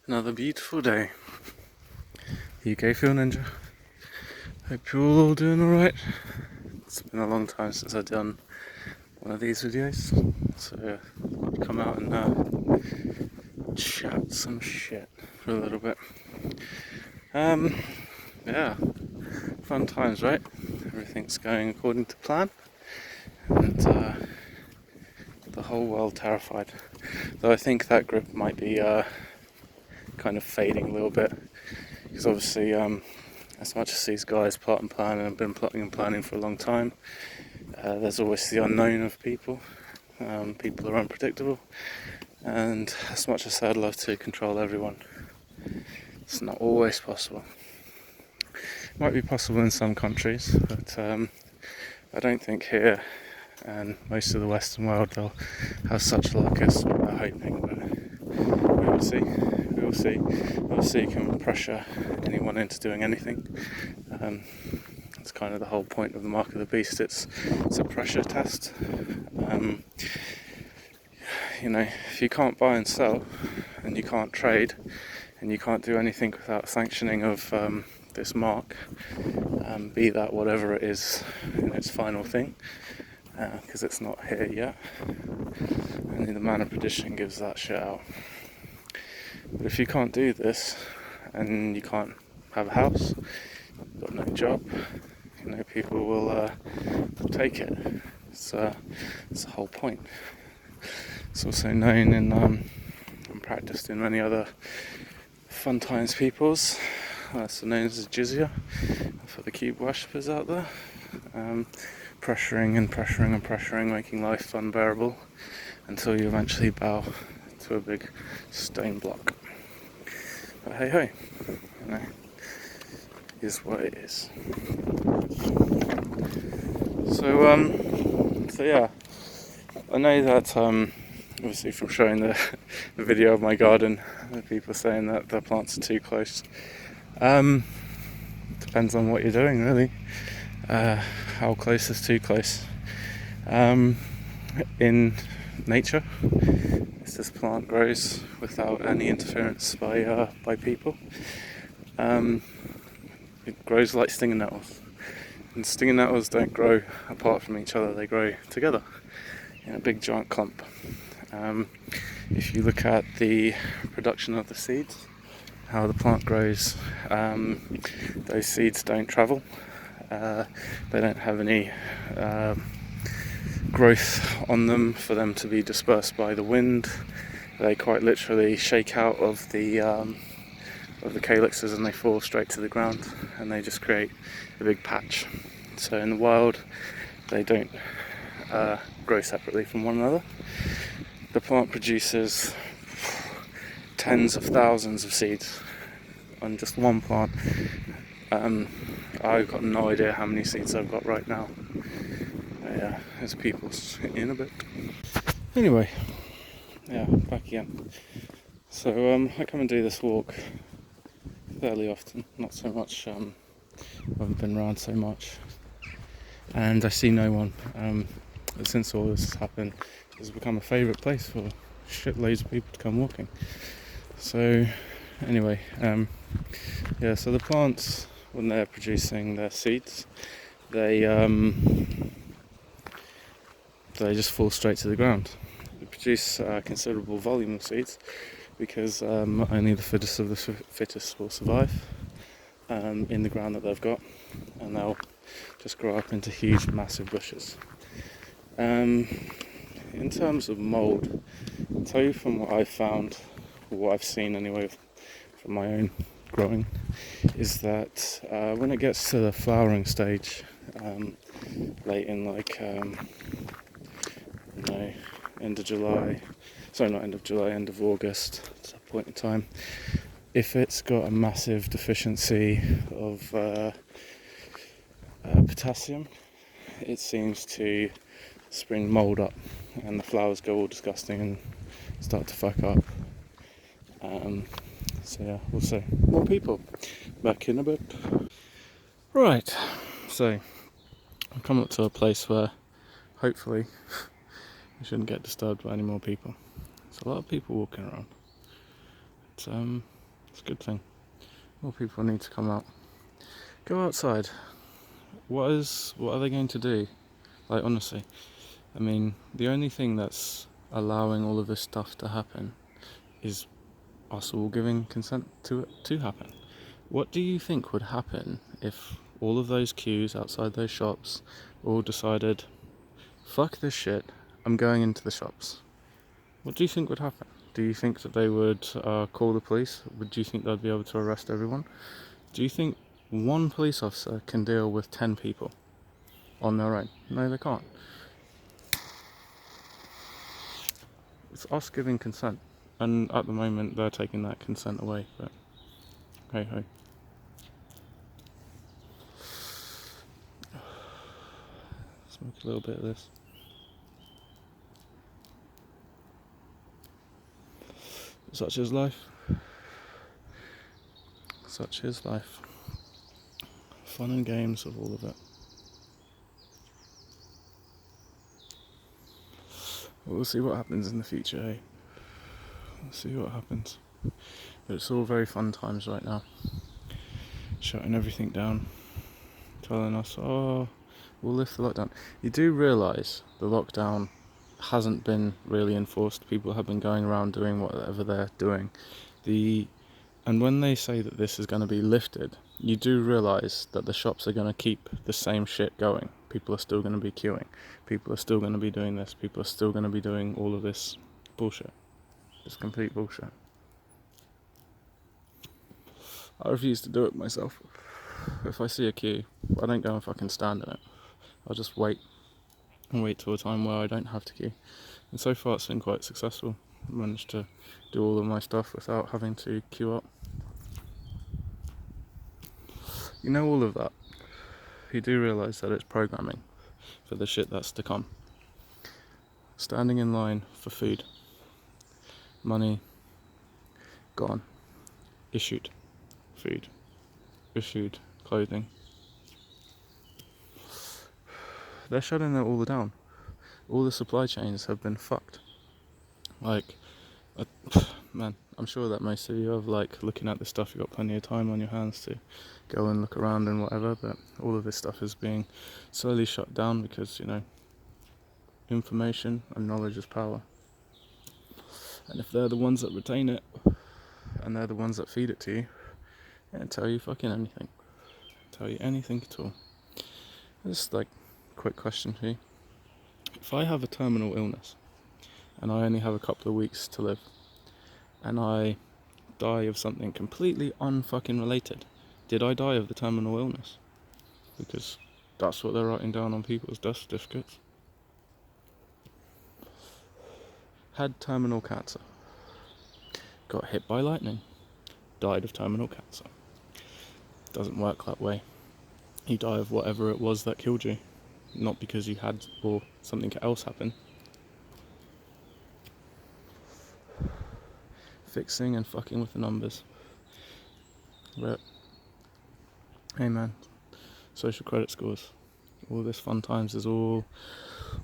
Another beautiful day. UKFN Ninja. Hope you're all doing alright. It's been a long time since I've done one of these videos, so I'll come out and chat some shit for a little bit. Yeah, fun times, right? Everything's going according to plan, and the whole world terrified. Though I think that grip might be kind of fading a little bit, because obviously as much as these guys plot and plan and have been plotting and planning for a long time, there's always the unknown of people. People are unpredictable, and as much as I'd love to control everyone, it's not always possible. It might be possible in some countries, but I don't think here and most of the Western world they'll have such luck as what they're hoping, but we will see. We will see. Obviously you can pressure anyone into doing anything. That's kind of the whole point of the mark of the beast. It's a pressure test. If you can't buy and sell, and you can't trade, and you can't do anything without sanctioning of this mark, be that whatever it is in its final thing, because it's not here yet, and the man of perdition gives that shit out. But if you can't do this, and you can't have a house, you've got no job, people will take it. It's the whole point. It's also known in and practiced in many other fun times peoples. So known as jizya for the cube worshippers out there. Pressuring and pressuring and pressuring, making life unbearable until you eventually bow to a big stone block. But hey ho, is what it is. So yeah, I know that obviously from showing the video of my garden, the people saying that the plants are too close. Depends on what you're doing, really. How close is too close? In nature, this plant grows without any interference by people. It grows like stinging nettles, and stinging nettles don't grow apart from each other; they grow together in a big giant clump. If you look at the production of the seeds, how the plant grows, those seeds don't travel. They don't have any growth on them for them to be dispersed by the wind. They quite literally shake out of the calyxes and they fall straight to the ground, and they just create a big patch. So in the wild, they don't grow separately from one another. The plant produces tens of thousands of seeds on just one plant. I've got no idea how many seeds I've got right now. Yeah, there's people in a bit. Anyway, yeah, back again. So I come and do this walk fairly often, not so much, I haven't been around so much, and I see no one. Since all this has happened, it's become a favourite place for shitloads of people to come walking. So anyway, so the plants, when they're producing their seeds, they just fall straight to the ground. They produce a considerable volume of seeds because only the fittest of the fittest will survive in the ground that they've got, and they'll just grow up into huge, massive bushes. In terms of mould, I'll tell you from what I've found, or what I've seen anyway, from my own growing, is that when it gets to the flowering stage, late in end of August, at that point in time, if it's got a massive deficiency of potassium, it seems to spring mould up, and the flowers go all disgusting and start to fuck up. So yeah, we'll see. More people. Back in a bit. Right, so I've come up to a place where hopefully we shouldn't get disturbed by any more people. There's a lot of people walking around. It's It's a good thing. More people need to come out. Go outside. What are they going to do? Like, honestly, I mean, the only thing that's allowing all of this stuff to happen is us all giving consent to it to happen. What do you think would happen if all of those queues outside those shops all decided, fuck this shit, I'm going into the shops? What do you think would happen? Do you think that they would call the police? Do you think they'd be able to arrest everyone? Do you think one police officer can deal with 10 people on their own? No, they can't. It's us giving consent, and at the moment they're taking that consent away, but hey ho. Smoke a little bit of this. Such is life. Such is life. Fun and games of all of it. We'll see what happens in the future, eh? We'll see what happens. But it's all very fun times right now. Shutting everything down. Telling us, oh, we'll lift the lockdown. You do realise the lockdown hasn't been really enforced. People have been going around doing whatever they're doing. And when they say that this is going to be lifted, you do realise that the shops are going to keep the same shit going. People are still going to be queuing. People are still going to be doing this. People are still going to be doing all of this bullshit. It's complete bullshit. I refuse to do it myself. If I see a queue, I don't go and fucking stand in it. I'll just wait and wait till a time where I don't have to queue. And so far it's been quite successful. I managed to do all of my stuff without having to queue up. You know all of that. You do realise that it's programming for the shit that's to come. Standing in line for food. Money gone. Issued food. Issued clothing. They're shutting it all down. All the supply chains have been fucked. Like, man, I'm sure that most of you have, like, looking at this stuff, you've got plenty of time on your hands to go and look around and whatever, but all of this stuff is being slowly shut down because, you know, information and knowledge is power. And if they're the ones that retain it, and they're the ones that feed it to you, they don't tell you fucking anything. Tell you anything at all. Just, like, quick question for you. If I have a terminal illness, and I only have a couple of weeks to live, and I die of something completely unfucking related, did I die of the terminal illness? Because that's what they're writing down on people's death certificates. Had terminal cancer. Got hit by lightning. Died of terminal cancer. Doesn't work that way. You die of whatever it was that killed you. Not because you had or something else happened. Fixing and fucking with the numbers. But hey man, social credit scores, all this fun times is all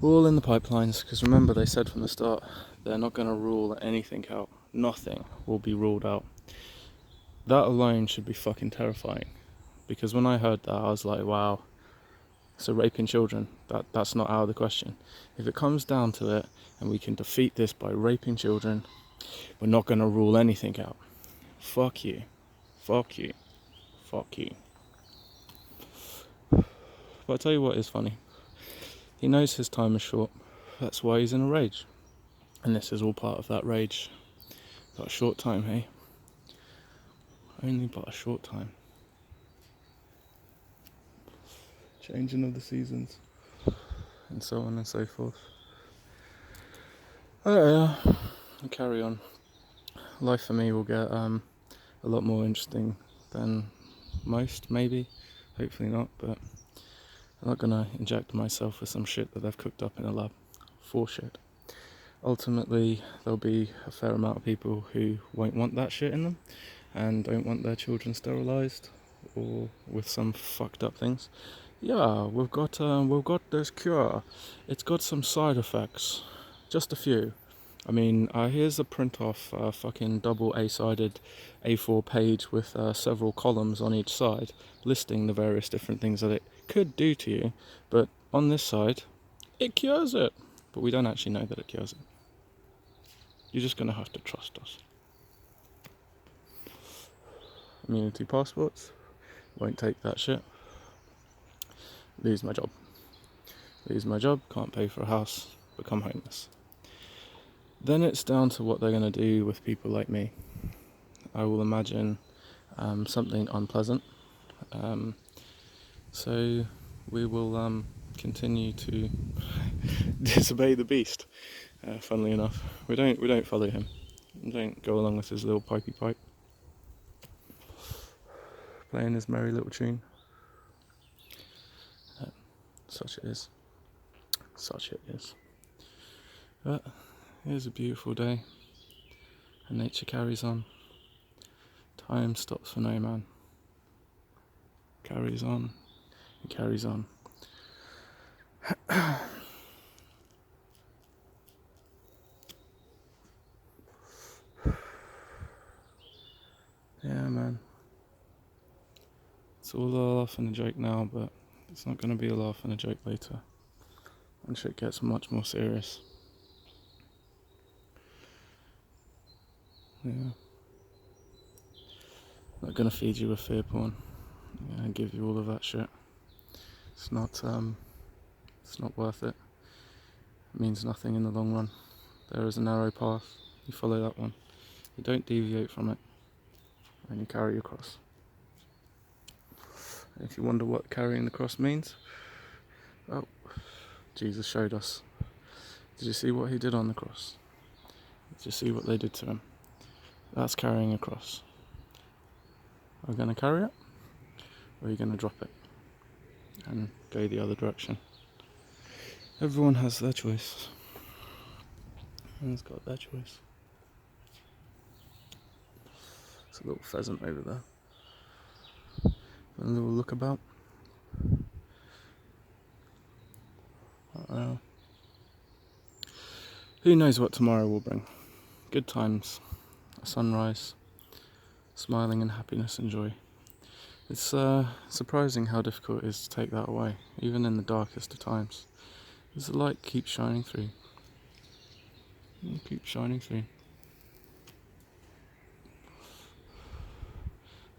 in the pipelines, because remember they said from the start they're not going to rule anything out. Nothing will be ruled out. That alone should be fucking terrifying, because when I heard that I was like, wow, so raping children, that's not out of the question. If it comes down to it and we can defeat this by raping children, we're not going to rule anything out. Fuck you. Fuck you. Fuck you. But I'll tell you what is funny. He knows his time is short. That's why he's in a rage. And this is all part of that rage. But a short time, hey? Only but a short time. Changing of the seasons. And so on and so forth. Oh yeah. I'll carry on. Life for me will get a lot more interesting than most, maybe. Hopefully not, but I'm not gonna inject myself with some shit that they've cooked up in a lab for shit. Ultimately, there'll be a fair amount of people who won't want that shit in them and don't want their children sterilised or with some fucked up things. Yeah, we've got this cure. It's got some side effects, just a few. I mean, here's a print off fucking double A-sided A4 page with several columns on each side listing the various different things that it could do to you, but on this side it cures it, but we don't actually know that it cures it. You're just gonna have to trust us. Immunity passports, won't take that shit. Lose my job, can't pay for a house, become homeless. Then it's down to what they're going to do with people like me. I will imagine something unpleasant. So we will continue to disobey the beast. Funnily enough, we don't follow him. We don't go along with his little pipey pipe, playing his merry little tune. Such it is. Such it is. But here's a beautiful day, and nature carries on. Time stops for no man. Carries on, and carries on. Yeah, man. It's all a laugh and a joke now, but it's not going to be a laugh and a joke later. And shit gets much more serious. Yeah. Not gonna feed you with fear porn. And give you all of that shit. It's not worth it. It means nothing in the long run. There is a narrow path. You follow that one. You don't deviate from it. And you carry your cross. And if you wonder what carrying the cross means, well, Jesus showed us. Did you see what he did on the cross? Did you see what they did to him? That's carrying a cross. Are you going to carry it? Or are you going to drop it and go the other direction? Everyone has their choice. Everyone's got their choice. There's a little pheasant over there. A little look about. Who knows what tomorrow will bring? Good times, a sunrise, smiling and happiness and joy. It's surprising how difficult it is to take that away, even in the darkest of times. As the light keeps shining through. It keeps shining through.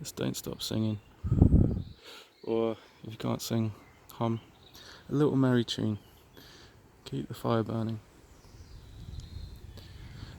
Just don't stop singing. Or, if you can't sing, hum a little merry tune. Keep the fire burning.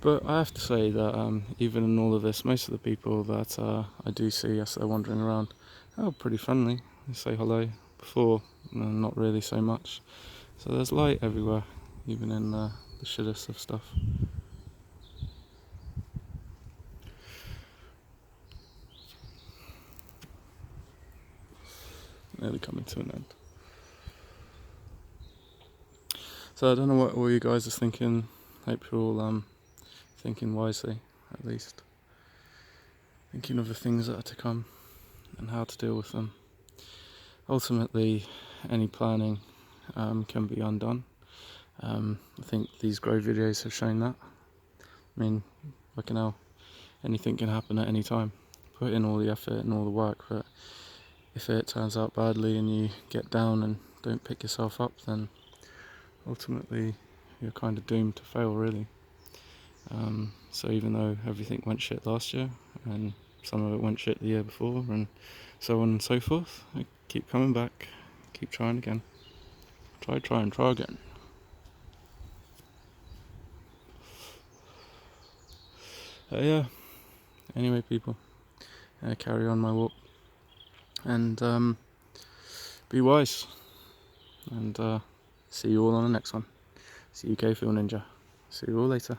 But I have to say that even in all of this, most of the people that I do see as they're wandering around are pretty friendly. They say hello. Before, not really so much. So there's light everywhere, even in the shittest of stuff. Nearly coming to an end. So I don't know what all you guys are thinking. Hope you're all thinking wisely, at least. Thinking of the things that are to come and how to deal with them. Ultimately, any planning can be undone. I think these Grow videos have shown that. I mean, fucking hell, anything can happen at any time. Put in all the effort and all the work, but if it turns out badly and you get down and don't pick yourself up, then ultimately you're kind of doomed to fail, really. So even though everything went shit last year, and some of it went shit the year before, and so on and so forth, I keep coming back, keep trying again. Try again. Yeah, anyway people, carry on my walk, and be wise, and see you all on the next one. See you UK Phil Ninja. See you all later.